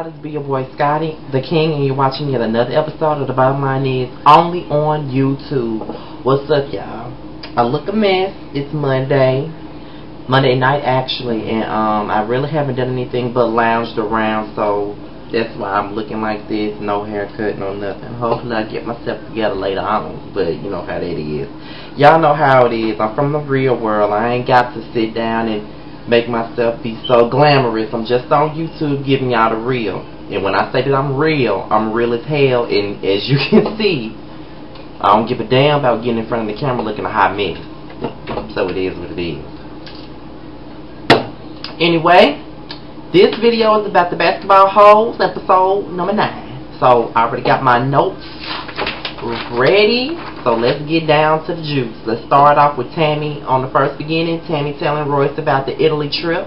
y'all? This be your boy Scotty, the King, and you're watching yet another episode of The Bottom Line Is, only on YouTube. What's up, y'all? I look a mess. It's Monday night actually, and I really haven't done anything but lounged around, so that's why I'm looking like this. No haircut, no nothing. Hopefully I get myself together later on, but you know how that is. Y'all know how it is. I'm from the real world. I ain't got to sit down and make myself be so glamorous. I'm just on YouTube giving y'all the real. And when I say that I'm real as hell. And as you can see, I don't give a damn about getting in front of the camera looking a hot mess. So it is what it is. Anyway, this video is about the basketball hoes, episode number 9. So I already got my notes ready. So let's get down to the juice. Let's start off with Tammy on the first beginning. Tammy telling Royce about the Italy trip.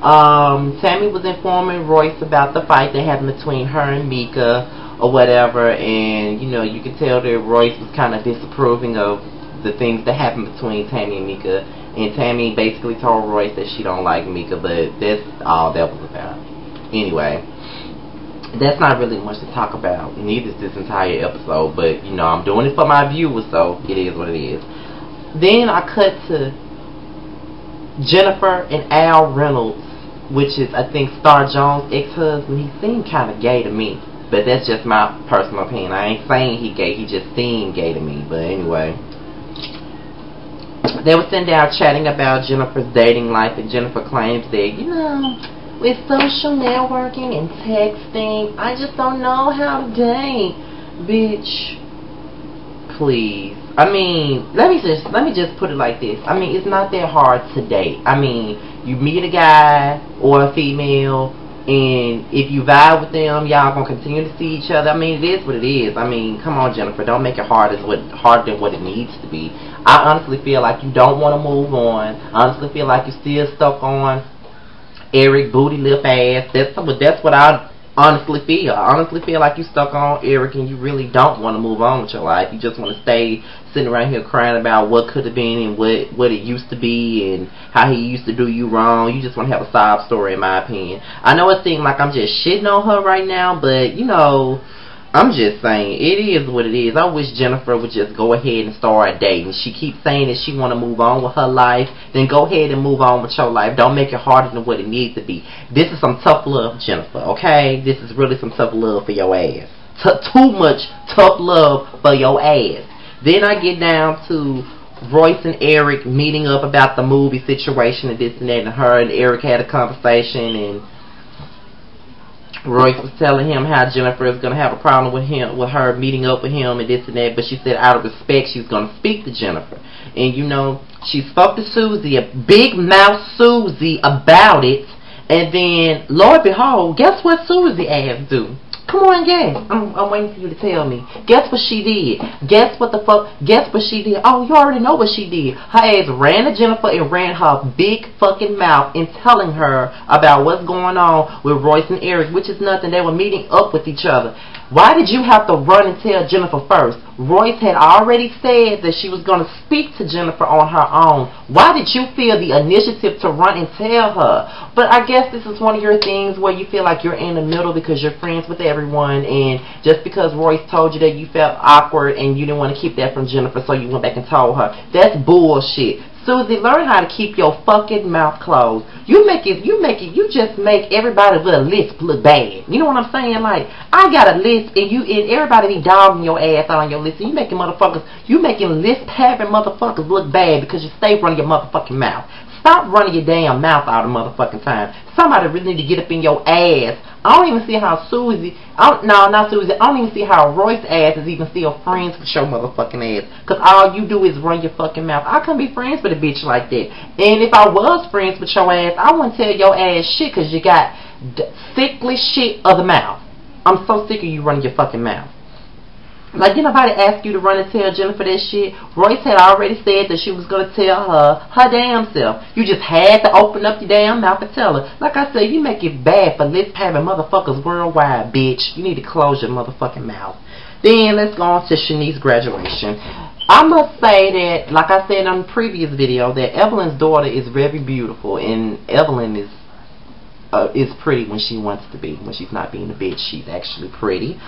Tammy was informing Royce about the fight that happened between her and Mika or whatever, and you know, you could tell that Royce was kind of disapproving of the things that happened between Tammy and Mika, and Tammy basically told Royce that she don't like Mika, but that's all that was about. Anyway, that's not really much to talk about. Neither is this entire episode, but you know, I'm doing it for my viewers, so it is what it is. Then I cut to Jennifer and Al Reynolds, which is, I think, Star Jones' ex-husband. He seemed kind of gay to me, but that's just my personal opinion. I ain't saying he gay, he just seemed gay to me. But anyway, they were sitting down chatting about Jennifer's dating life, and Jennifer claims that, you know, with social networking and texting, I just don't know how to date. Bitch, please. I mean, let me just put it like this. I mean, it's not that hard to date. I mean, you meet a guy or a female, and if you vibe with them, y'all gonna continue to see each other. I mean, it is what it is. I mean, come on, Jennifer, don't make it harder than what it needs to be. I honestly feel like you don't want to move on. I honestly feel like you're still stuck on Eric booty lip ass. That's what I honestly feel. I honestly feel like you stuck on Eric and you really don't want to move on with your life. You just want to stay sitting around here crying about what could have been and what it used to be and how he used to do you wrong. You just want to have a sob story, in my opinion. I know it seems like I'm just shitting on her right now, but you know, I'm just saying, it is what it is. I wish Jennifer would just go ahead and start dating. She keeps saying that she want to move on with her life. Then go ahead and move on with your life. Don't make it harder than what it needs to be. This is some tough love, Jennifer, okay? This is really some tough love for your ass. Too much tough love for your ass. Then I get down to Royce and Eric meeting up about the movie situation and this and that. And her and Eric had a conversation, and Royce was telling him how Jennifer is going to have a problem with her meeting up with him and this and that, but she said out of respect she was going to speak to Jennifer. And you know, she spoke to Susie, a big mouth Susie, about it, and then, Lord behold, guess what Susie ass do? Come on, guess. I'm waiting for you to tell me. Guess what she did? Guess what she did? Oh, you already know what she did. Her ass ran to Jennifer and ran her big fucking mouth in telling her about what's going on with Royce and Eric, which is nothing. They were meeting up with each other. Why did you have to run and tell Jennifer first? Royce had already said that she was going to speak to Jennifer on her own. Why did you feel the initiative to run and tell her? But I guess this is one of your things where you feel like you're in the middle because you're friends with everyone, and just because Royce told you that you felt awkward and you didn't want to keep that from Jennifer, so you went back and told her. That's bullshit. Susie, learn how to keep your fucking mouth closed. You just make everybody with a lisp look bad. You know what I'm saying? Like, I got a lisp and everybody be dogging your ass out on your list, and you making lisp having motherfuckers look bad because you stay running your motherfucking mouth. Stop running your damn mouth all the motherfucking time. Somebody really need to get up in your ass. I don't even see how Susie, not Susie, I don't even see how Royce's ass is even still friends with your motherfucking ass. Because all you do is run your fucking mouth. I couldn't be friends with a bitch like that. And if I was friends with your ass, I wouldn't tell your ass shit because you got sickly shit of the mouth. I'm so sick of you running your fucking mouth. Like, did nobody ask you to run and tell Jennifer that shit? Royce had already said that she was going to tell her damn self. You just had to open up your damn mouth and tell her. Like I said, you make it bad for lisp having motherfuckers worldwide, bitch. You need to close your motherfucking mouth. Then let's go on to Chenise's graduation. I must say that, like I said on the previous video, that Evelyn's daughter is very beautiful, and Evelyn is is pretty when she wants to be. When she's not being a bitch, she's actually pretty.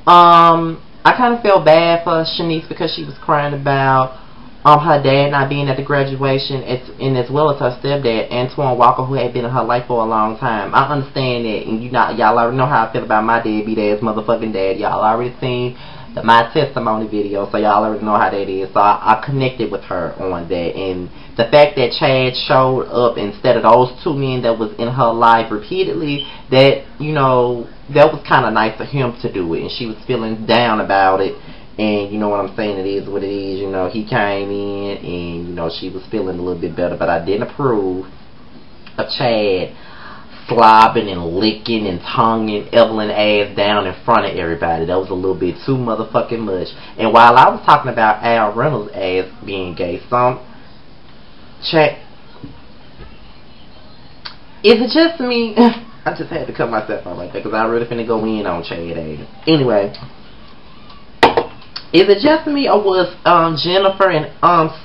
I kind of felt bad for Chenise because she was crying about her dad not being at the graduation, and as well as her stepdad, Antoine Walker, who had been in her life for a long time. I understand that, and y'all already know how I feel about my deadbeat ass motherfucking dad. Y'all already seen my testimony video, so y'all already know how that is. So I connected with her on that, and the fact that Chad showed up instead of those two men that was in her life repeatedly, that, you know, that was kind of nice for him to do it, and she was feeling down about it. And you know what I'm saying, it is what it is. You know, he came in and, you know, she was feeling a little bit better, but I didn't approve of Chad slobbing and licking and tonguing Evelyn ass down in front of everybody. That was a little bit too motherfucking much. And while I was talking about Al Reynolds' ass being gay, Chad, is it just me? I just had to cut myself out like that because I really finna go in on Chad ass. Anyway, is it just me, or was Jennifer and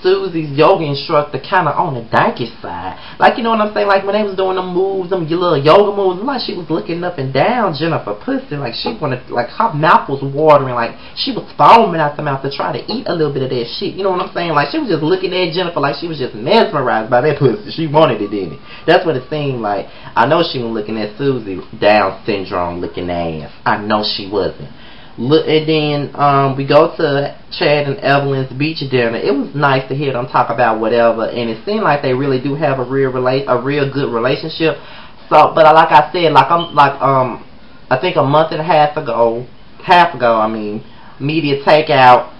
Susie's yoga instructor kind of on the dykish side? Like, you know what I'm saying? Like when they was doing them moves, them little yoga moves, like she was looking up and down Jennifer pussy, like she wanted, like her mouth was watering, like she was foaming out the mouth to try to eat a little bit of that shit. You know what I'm saying? Like she was just looking at Jennifer like she was just mesmerized by that pussy. She wanted it, didn't it? That's what it seemed like. I know she was looking at Susie, Down syndrome looking ass. I know she wasn't. Look, and then we go to Chad and Evelyn's beach dinner. It was nice to hear them talk about whatever, and it seemed like they really do have a real good relationship. So, but like I said, I think a month and a half ago, I mean, Media Takeout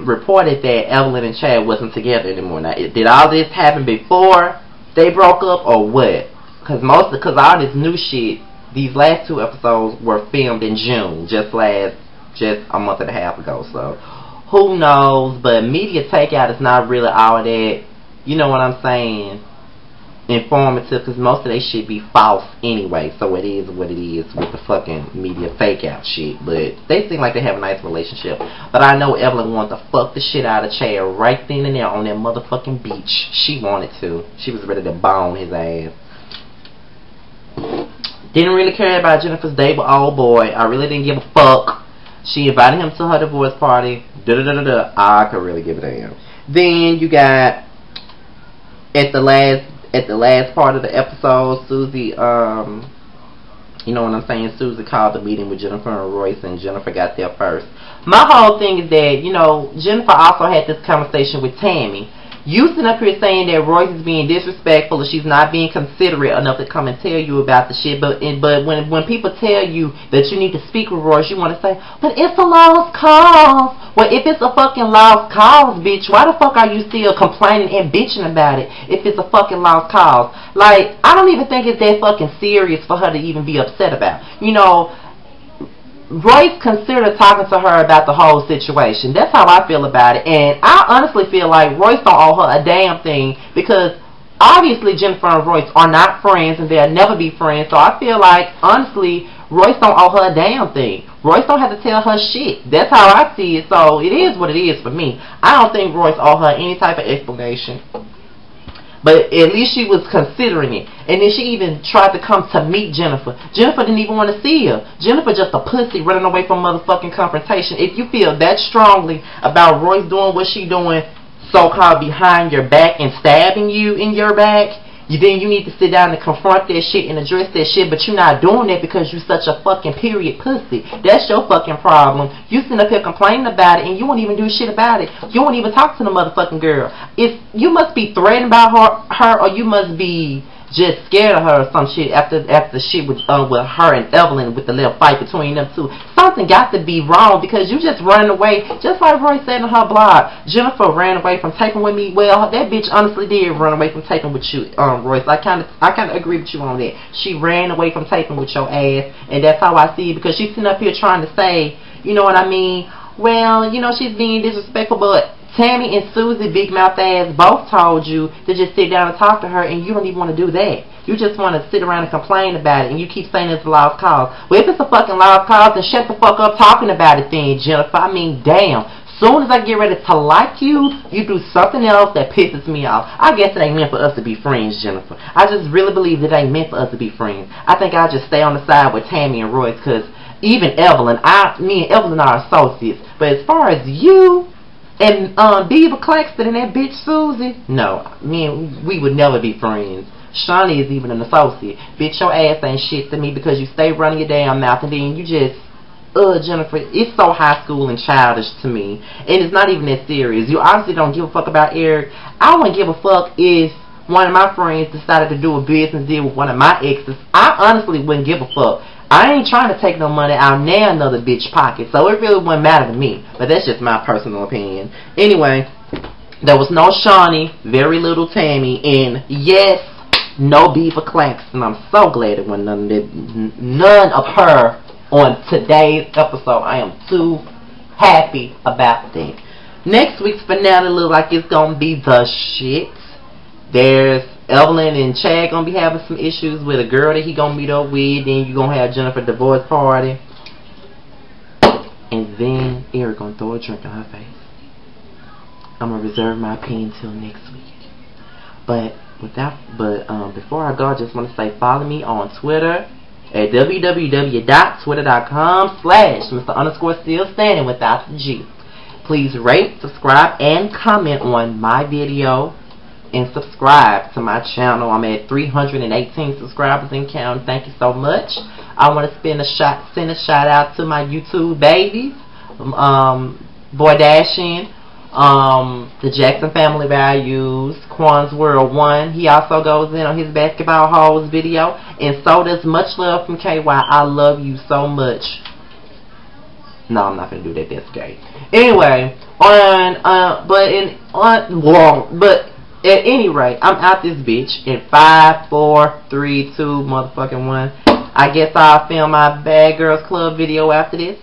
reported that Evelyn and Chad wasn't together anymore. Now, did all this happen before they broke up, or what? Because all this new shit, these last two episodes were filmed in June, just a month and a half ago. So who knows? But Media Takeout is not really all that, you know what I'm saying, informative, because most of they shit be false anyway. So it is what it is with the fucking Media Fakeout shit. But they seem like they have a nice relationship. But I know Evelyn wanted to fuck the shit out of Chad right then and there on that motherfucking beach. She wanted to. She was ready to bone his ass. Didn't really care about Jennifer's date with old boy. I really didn't give a fuck. She invited him to her divorce party. I could really give a damn. Then you got at the last part of the episode, Susie, you know what I'm saying, Susie called the meeting with Jennifer and Royce, and Jennifer got there first. My whole thing is that, you know, Jennifer also had this conversation with Tammy. You sitting up here saying that Royce is being disrespectful, or she's not being considerate enough to come and tell you about the shit. But when people tell you that you need to speak with Royce, you want to say, but it's a lost cause. Well, if it's a fucking lost cause, bitch, why the fuck are you still complaining and bitching about it if it's a fucking lost cause? Like, I don't even think it's that fucking serious for her to even be upset about. You know, Royce considered talking to her about the whole situation. That's how I feel about it. And I honestly feel like Royce don't owe her a damn thing, because obviously Jennifer and Royce are not friends and they'll never be friends. So I feel like, honestly, Royce don't owe her a damn thing. Royce don't have to tell her shit. That's how I see it. So it is what it is for me. I don't think Royce owe her any type of explanation. But at least she was considering it. And then she even tried to come to meet Jennifer. Jennifer didn't even want to see her. Jennifer just a pussy running away from motherfucking confrontation. If you feel that strongly about Royce doing what she doing, so-called behind your back and stabbing you in your back, then you need to sit down and confront that shit and address that shit. But you're not doing that because you such a fucking period pussy. That's your fucking problem. You sitting up here complaining about it and you won't even do shit about it. You won't even talk to the motherfucking girl. If you must be threatened by her, or you must be just scared of her or some shit after shit with her and Evelyn, with the little fight between them two. Something got to be wrong, because you just running away, just like Roy said in her blog. Jennifer ran away from taping with me. Well, that bitch honestly did run away from taping with you, Royce. I kind of agree with you on that. She ran away from taping with your ass, and that's how I see it, because she's sitting up here trying to say, you know what I mean, well, you know, she's being disrespectful, but Tammy and Susie, big mouth ass, both told you to just sit down and talk to her, and you don't even want to do that. You just want to sit around and complain about it, and you keep saying it's a lost cause. Well, if it's a fucking lost cause, then shut the fuck up talking about it then, Jennifer. I mean, damn. Soon as I get ready to like you, you do something else that pisses me off. I guess it ain't meant for us to be friends, Jennifer. I just really believe it ain't meant for us to be friends. I think I'll just stay on the side with Tammy and Royce, because even Evelyn, me and Evelyn are associates. But as far as you and Diva Claxton and that bitch Susie, no, we would never be friends. Shawnee is even an associate. Bitch, your ass ain't shit to me because you stay running your damn mouth, and then you just, Jennifer, it's so high school and childish to me. And it's not even that serious. You honestly don't give a fuck about Eric. I wouldn't give a fuck if one of my friends decided to do a business deal with one of my exes. I honestly wouldn't give a fuck. I ain't trying to take no money out of another bitch pocket, so it really wouldn't matter to me. But that's just my personal opinion. Anyway, there was no Shawnee, very little Tammy, and yes, no Beaver Claxton. I'm so glad it wasn't none of her on today's episode. I am too happy about that. Next week's finale look like it's gonna be the shit. There's Evelyn and Chad gonna be having some issues with a girl that he gonna meet up with. Then you gonna have Jennifer divorce party, and then Eric gonna throw a drink in her face. I'm gonna reserve my opinion till next week. But before I go, I just want to say follow me on Twitter at www.twitter.com/Mr_still standing without the G. Please rate, subscribe, and comment on my video, and subscribe to my channel. I'm at 318 subscribers and counting. Thank you so much. I want to send a shout out to my YouTube babies, Boy Dashin, the Jackson Family Values, Quan's World 1. He also goes in on his basketball hoes video, and so does Much Love from KY. I love you so much. No, I'm not gonna do that. That's gay. Anyway, at any rate, I'm out this bitch in 5, 4, 3, 2, motherfucking 1. I guess I'll film my Bad Girls Club video after this.